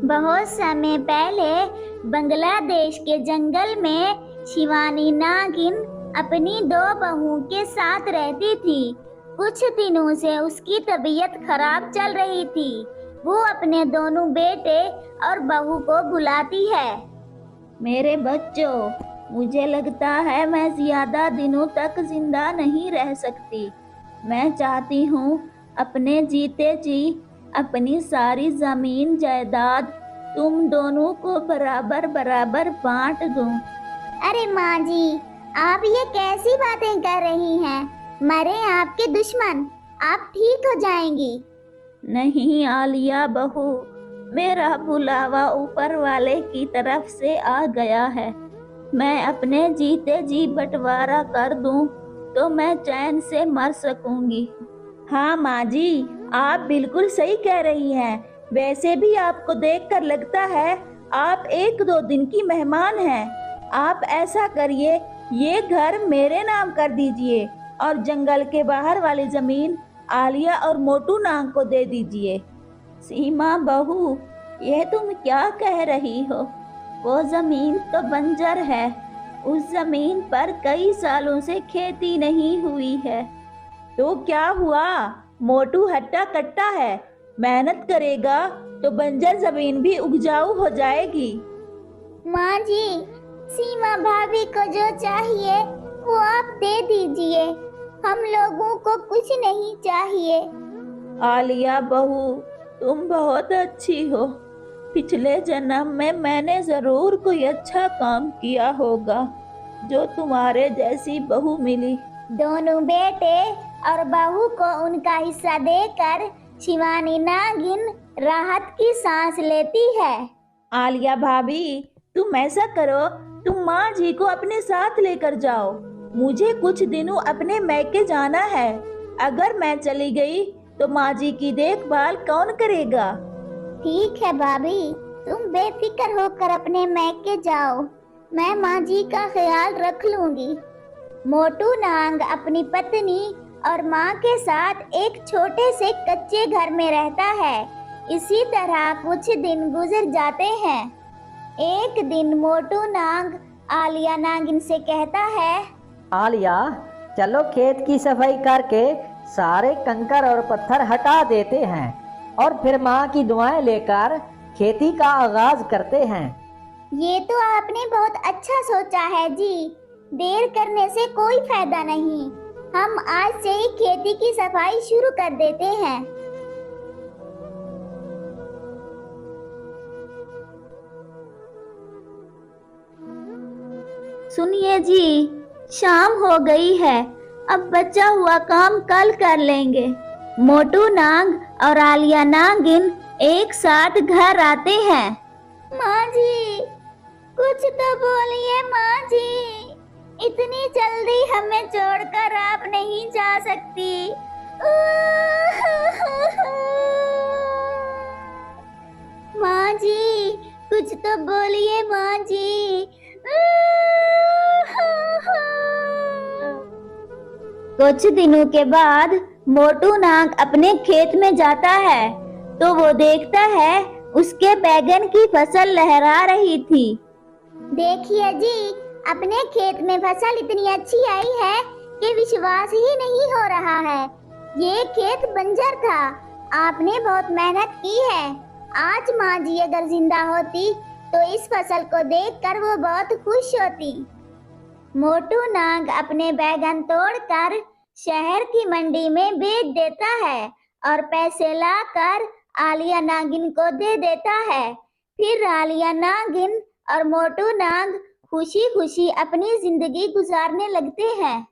बहुत समय पहले बांग्लादेश के जंगल में शिवानी नागिन अपनी दो बहुओं के साथ रहती थी। कुछ दिनों से उसकी तबीयत खराब चल रही थी। वो अपने दोनों बेटे और बहू को बुलाती है। मेरे बच्चों, मुझे लगता है मैं ज्यादा दिनों तक जिंदा नहीं रह सकती। मैं चाहती हूँ अपने जीते जी अपनी सारी जमीन जायदाद तुम दोनों को बराबर बराबर बांट दूं। अरे माँ जी, आप ये कैसी बातें कर रही हैं? मरे आपके दुश्मन, आप ठीक हो जाएंगी। नहीं आलिया बहू, मेरा बुलावा ऊपर वाले की तरफ से आ गया है। मैं अपने जीते जी बंटवारा कर दूं तो मैं चैन से मर सकूंगी। हाँ माँ जी, आप बिल्कुल सही कह रही हैं। वैसे भी आपको देखकर लगता है आप 1-2 दिन की मेहमान हैं। आप ऐसा करिए, ये घर मेरे नाम कर दीजिए और जंगल के बाहर वाली जमीन आलिया और मोटू नाग को दे दीजिए। सीमा बहू, ये तुम क्या कह रही हो? वो जमीन तो बंजर है। उस जमीन पर कई सालों से खेती नहीं हुई है। तो क्या हुआ? मोटू हट्टा कट्टा है। मेहनत करेगा तो बंजर जमीन भी उपजाऊ हो जाएगी। माँ जी, सीमा भाभी को जो चाहिए वो आप दे दीजिए। हम लोगों को कुछ नहीं चाहिए। आलिया बहू, तुम बहुत अच्छी हो। पिछले जन्म में मैंने जरूर कोई अच्छा काम किया होगा जो तुम्हारे जैसी बहू मिली। दोनों बेटे और बहू को उनका हिस्सा देकर शिवानी नागिन राहत की सांस लेती है। आलिया भाभी, तुम ऐसा करो, तुम माँ जी को अपने साथ लेकर जाओ। मुझे कुछ दिनों अपने मैके जाना है। अगर मैं चली गई तो माँ जी की देखभाल कौन करेगा? ठीक है भाभी, तुम बेफिक्र होकर अपने मैके जाओ। मैं माँ जी का ख्याल रख लूंगी। मोटू नाग अपनी पत्नी और माँ के साथ एक छोटे से कच्चे घर में रहता है। इसी तरह कुछ दिन गुजर जाते हैं। एक दिन मोटू नाग आलिया नागिन से कहता है, आलिया, चलो खेत की सफाई करके सारे कंकर और पत्थर हटा देते हैं और फिर माँ की दुआएं लेकर खेती का आगाज करते हैं। ये तो आपने बहुत अच्छा सोचा है जी। देर करने से कोई फायदा नहीं। हम आज से ही खेती की सफाई शुरू कर देते हैं। सुनिए जी, शाम हो गई है। अब बचा हुआ काम कल कर लेंगे। मोटू नाग और आलिया नागिन एक साथ घर आते हैं। माँ जी, कुछ तो बोलिए माँ जी। इतनी जल्दी हमें छोड़कर आप नहीं जा सकती। माँ जी, कुछ तो बोलिए माँ जी। कुछ दिनों के बाद मोटू नाग अपने खेत में जाता है तो वो देखता है उसके बैगन की फसल लहरा रही थी। देखिए जी, अपने खेत में फसल इतनी अच्छी आई है कि विश्वास ही नहीं हो रहा है। ये खेत बंजर था। आपने बहुत मेहनत की है। आज माँ जी अगर जिंदा होती तो इस फसल को देखकर वो बहुत खुश होती। मोटू नाग अपने बैगन तोड़कर शहर की मंडी में बेच देता है और पैसे लाकर आलिया नागिन को दे देता है। फिर आलिया नागिन और मोटू नाग खुशी खुशी अपनी जिंदगी गुजारने लगते हैं।